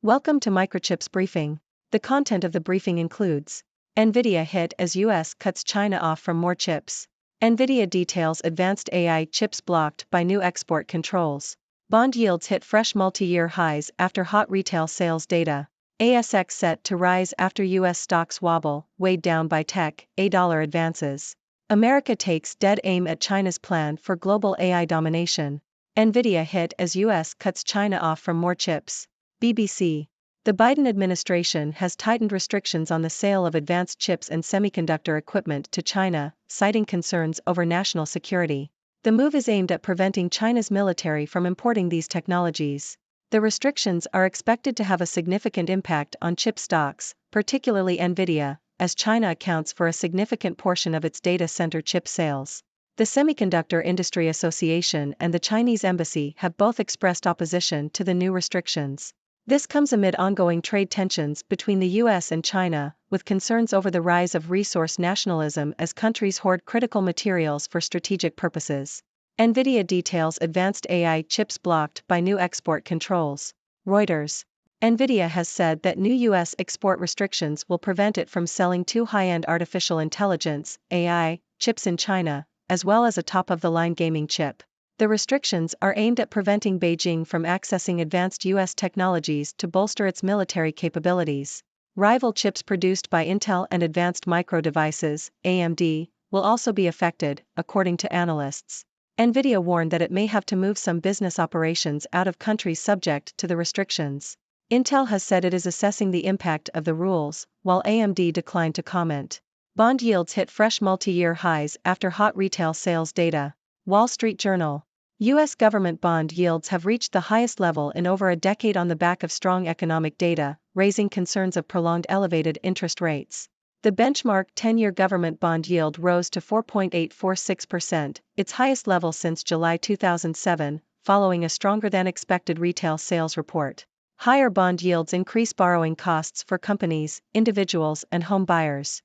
Welcome to Microchips Briefing. The content of the briefing includes Nvidia hit as US cuts China off from more chips. Nvidia details advanced AI chips blocked by new export controls. Bond yields hit fresh multi-year highs after hot retail sales data. ASX set to rise after US stocks wobble, weighed down by tech, $1 advances. America takes dead aim at China's plan for global AI domination. Nvidia hit as US cuts China off from more chips. BBC. The Biden administration has tightened restrictions on the sale of advanced chips and semiconductor equipment to China, citing concerns over national security. The move is aimed at preventing China's military from importing these technologies. The restrictions are expected to have a significant impact on chip stocks, particularly Nvidia, as China accounts for a significant portion of its data center chip sales. The Semiconductor Industry Association and the Chinese embassy have both expressed opposition to the new restrictions. This comes amid ongoing trade tensions between the US and China, with concerns over the rise of resource nationalism as countries hoard critical materials for strategic purposes. Nvidia details advanced AI chips blocked by new export controls. Reuters. Nvidia has said that new US export restrictions will prevent it from selling two high-end artificial intelligence (AI) chips in China, as well as a top-of-the-line gaming chip. The restrictions are aimed at preventing Beijing from accessing advanced US technologies to bolster its military capabilities. Rival chips produced by Intel and Advanced Micro Devices, AMD, will also be affected, according to analysts. Nvidia warned that it may have to move some business operations out of countries subject to the restrictions. Intel has said it is assessing the impact of the rules, while AMD declined to comment. Bond yields hit fresh multi-year highs after hot retail sales data. Wall Street Journal. U.S. government bond yields have reached the highest level in over a decade on the back of strong economic data, raising concerns of prolonged elevated interest rates. The benchmark 10-year government bond yield rose to 4.846%, its highest level since July 2007, following a stronger-than-expected retail sales report. Higher bond yields increase borrowing costs for companies, individuals, and home buyers.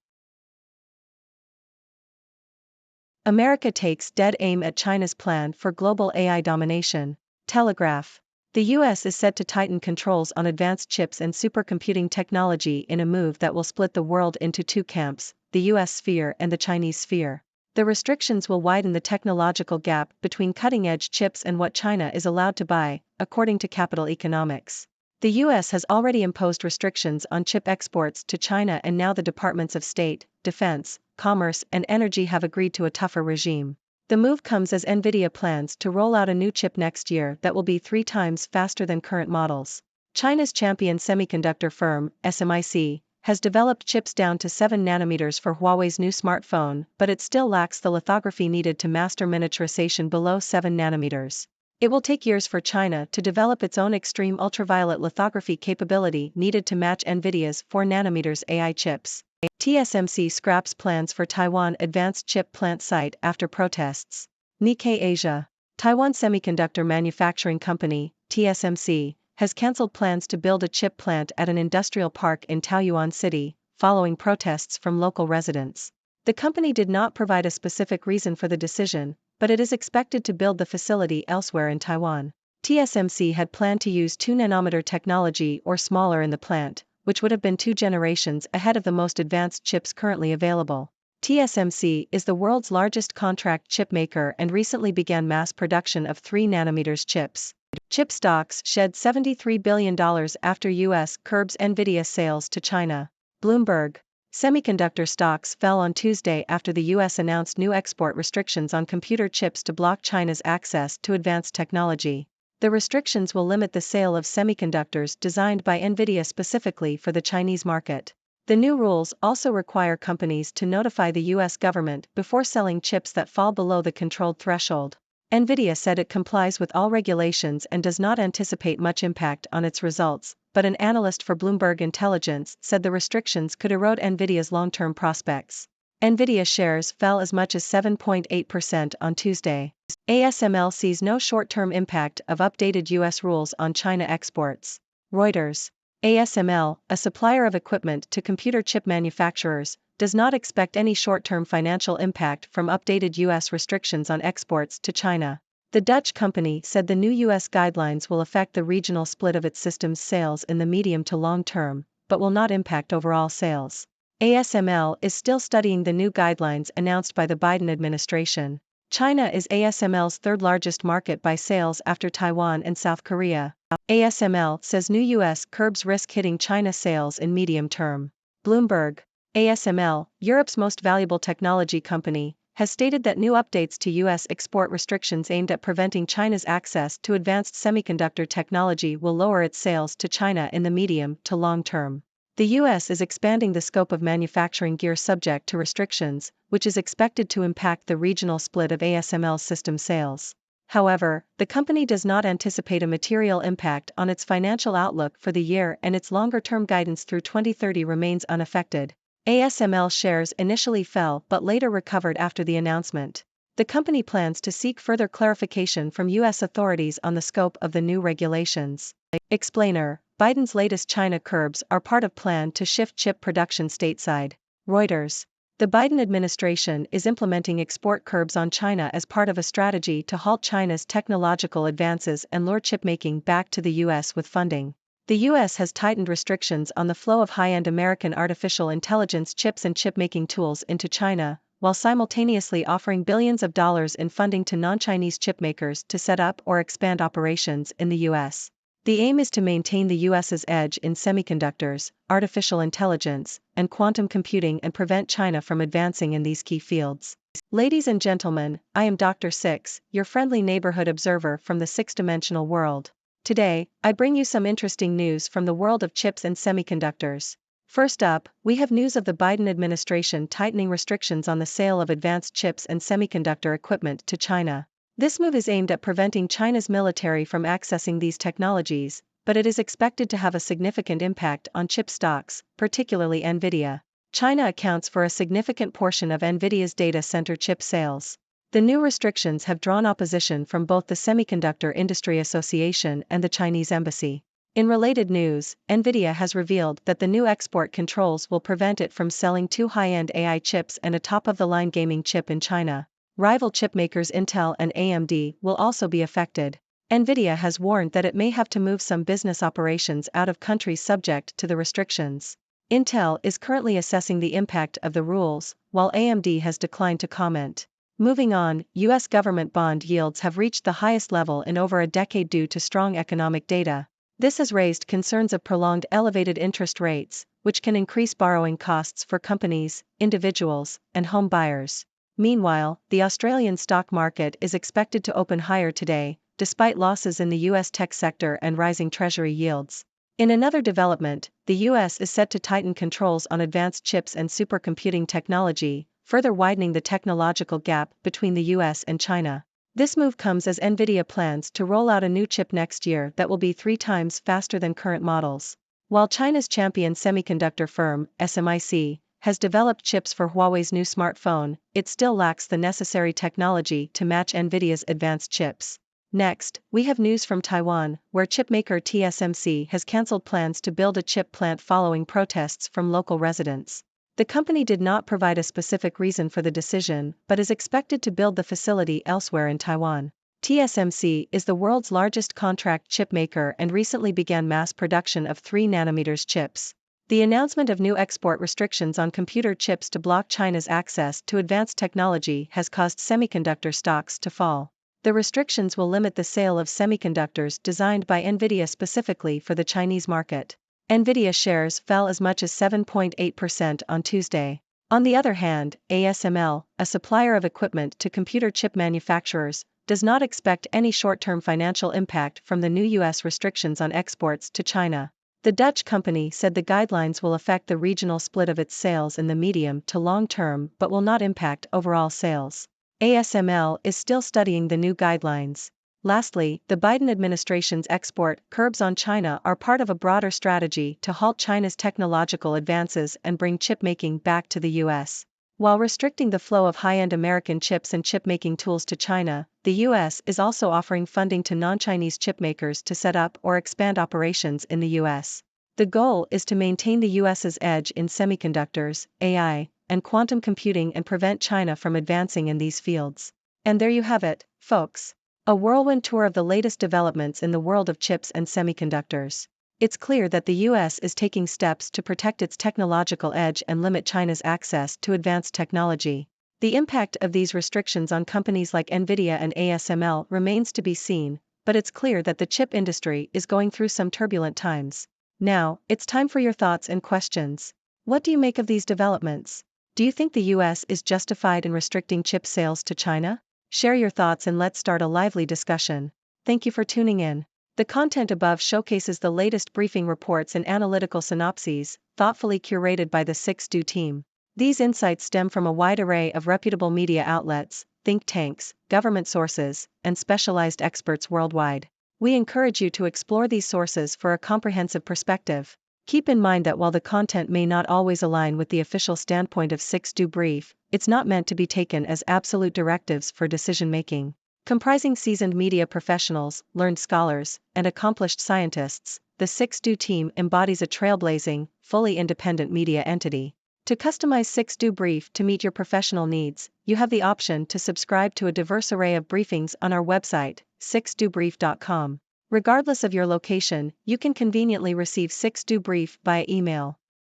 America takes dead aim at China's plan for global AI domination. Telegraph. The US is set to tighten controls on advanced chips and supercomputing technology in a move that will split the world into two camps, the US sphere and the Chinese sphere. The restrictions will widen the technological gap between cutting-edge chips and what China is allowed to buy, according to Capital Economics. The US has already imposed restrictions on chip exports to China, and now the Departments of State, Defense, Commerce and Energy have agreed to a tougher regime. The move comes as Nvidia plans to roll out a new chip next year that will be 3 times faster than current models. China's champion semiconductor firm, SMIC, has developed chips down to 7 nanometers for Huawei's new smartphone, but it still lacks the lithography needed to master miniaturization below 7 nanometers. It will take years for China to develop its own extreme ultraviolet lithography capability needed to match Nvidia's 4 nanometers AI chips. TSMC scraps plans for Taiwan advanced chip plant site after protests. Nikkei Asia. Taiwan Semiconductor Manufacturing Company, TSMC, has cancelled plans to build a chip plant at an industrial park in Taoyuan City, following protests from local residents. The company did not provide a specific reason for the decision, but it is expected to build the facility elsewhere in Taiwan. TSMC had planned to use 2 nanometer technology or smaller in the plant, which would have been 2 generations ahead of the most advanced chips currently available. TSMC is the world's largest contract chip maker and recently began mass production of 3 nanometers chips. Chip stocks shed $73 billion after US curbs Nvidia sales to China. Bloomberg. Semiconductor stocks fell on Tuesday after the US announced new export restrictions on computer chips to block China's access to advanced technology. The restrictions will limit the sale of semiconductors designed by Nvidia specifically for the Chinese market. The new rules also require companies to notify the US government before selling chips that fall below the controlled threshold. Nvidia said it complies with all regulations and does not anticipate much impact on its results, but an analyst for Bloomberg Intelligence said the restrictions could erode Nvidia's long-term prospects. Nvidia shares fell as much as 7.8% on Tuesday. ASML sees no short-term impact of updated US rules on China exports. Reuters. ASML, a supplier of equipment to computer chip manufacturers, does not expect any short-term financial impact from updated US restrictions on exports to China. The Dutch company said the new U.S. guidelines will affect the regional split of its systems sales in the medium to long term, but will not impact overall sales. ASML is still studying the new guidelines announced by the Biden administration. China is ASML's third largest market by sales after Taiwan and South Korea. ASML says new U.S. curbs risk hitting China sales in medium term. Bloomberg. ASML, Europe's most valuable technology company, has stated that new updates to U.S. export restrictions aimed at preventing China's access to advanced semiconductor technology will lower its sales to China in the medium to long term. The U.S. is expanding the scope of manufacturing gear subject to restrictions, which is expected to impact the regional split of ASML's system sales. However, the company does not anticipate a material impact on its financial outlook for the year, and its longer-term guidance through 2030 remains unaffected. ASML shares initially fell but later recovered after the announcement. The company plans to seek further clarification from U.S. authorities on the scope of the new regulations. Explainer: Biden's latest China curbs are part of plan to shift chip production stateside. Reuters. The Biden administration is implementing export curbs on China as part of a strategy to halt China's technological advances and lure chipmaking back to the U.S. with funding. The U.S. has tightened restrictions on the flow of high-end American artificial intelligence chips and chip-making tools into China, while simultaneously offering billions of dollars in funding to non-Chinese chipmakers to set up or expand operations in the U.S. The aim is to maintain the U.S.'s edge in semiconductors, artificial intelligence, and quantum computing and prevent China from advancing in these key fields. Ladies and gentlemen, I am Dr. Six, your friendly neighborhood observer from the six-dimensional world. Today, I bring you some interesting news from the world of chips and semiconductors. First up, we have news of the Biden administration tightening restrictions on the sale of advanced chips and semiconductor equipment to China. This move is aimed at preventing China's military from accessing these technologies, but it is expected to have a significant impact on chip stocks, particularly Nvidia. China accounts for a significant portion of Nvidia's data center chip sales. The new restrictions have drawn opposition from both the Semiconductor Industry Association and the Chinese embassy. In related news, Nvidia has revealed that the new export controls will prevent it from selling two high-end AI chips and a top-of-the-line gaming chip in China. Rival chipmakers Intel and AMD will also be affected. Nvidia has warned that it may have to move some business operations out of country subject to the restrictions. Intel is currently assessing the impact of the rules, while AMD has declined to comment. Moving on, U.S. government bond yields have reached the highest level in over a decade due to strong economic data. This has raised concerns of prolonged elevated interest rates, which can increase borrowing costs for companies, individuals, and home buyers. Meanwhile, the Australian stock market is expected to open higher today, despite losses in the U.S. tech sector and rising Treasury yields. In another development, the U.S. is set to tighten controls on advanced chips and supercomputing technology, further widening the technological gap between the U.S. and China. This move comes as Nvidia plans to roll out a new chip next year that will be 3 times faster than current models. While China's champion semiconductor firm, SMIC, has developed chips for Huawei's new smartphone, it still lacks the necessary technology to match Nvidia's advanced chips. Next, we have news from Taiwan, where chipmaker TSMC has cancelled plans to build a chip plant following protests from local residents. The company did not provide a specific reason for the decision, but is expected to build the facility elsewhere in Taiwan. TSMC is the world's largest contract chip maker and recently began mass production of 3nm chips. The announcement of new export restrictions on computer chips to block China's access to advanced technology has caused semiconductor stocks to fall. The restrictions will limit the sale of semiconductors designed by Nvidia specifically for the Chinese market. Nvidia shares fell as much as 7.8% on Tuesday. On the other hand, ASML, a supplier of equipment to computer chip manufacturers, does not expect any short-term financial impact from the new U.S. restrictions on exports to China. The Dutch company said the guidelines will affect the regional split of its sales in the medium to long term but will not impact overall sales. ASML is still studying the new guidelines. Lastly, the Biden administration's export curbs on China are part of a broader strategy to halt China's technological advances and bring chipmaking back to the U.S. While restricting the flow of high-end American chips and chipmaking tools to China, the U.S. is also offering funding to non-Chinese chipmakers to set up or expand operations in the U.S. The goal is to maintain the U.S.'s edge in semiconductors, AI, and quantum computing and prevent China from advancing in these fields. And there you have it, folks. A whirlwind tour of the latest developments in the world of chips and semiconductors. It's clear that the US is taking steps to protect its technological edge and limit China's access to advanced technology. The impact of these restrictions on companies like Nvidia and ASML remains to be seen, but it's clear that the chip industry is going through some turbulent times. Now, it's time for your thoughts and questions. What do you make of these developments? Do you think the US is justified in restricting chip sales to China? Share your thoughts and let's start a lively discussion. Thank you for tuning in. The content above showcases the latest briefing reports and analytical synopses, thoughtfully curated by the 6Do team. These insights stem from a wide array of reputable media outlets, think tanks, government sources, and specialized experts worldwide. We encourage you to explore these sources for a comprehensive perspective. Keep in mind that while the content may not always align with the official standpoint of 6Do Brief, it's not meant to be taken as absolute directives for decision-making. Comprising seasoned media professionals, learned scholars, and accomplished scientists, the 6Do team embodies a trailblazing, fully independent media entity. To customize 6Do Brief to meet your professional needs, you have the option to subscribe to a diverse array of briefings on our website, 6dobrief.com. Regardless of your location, you can conveniently receive 6Do Brief via email.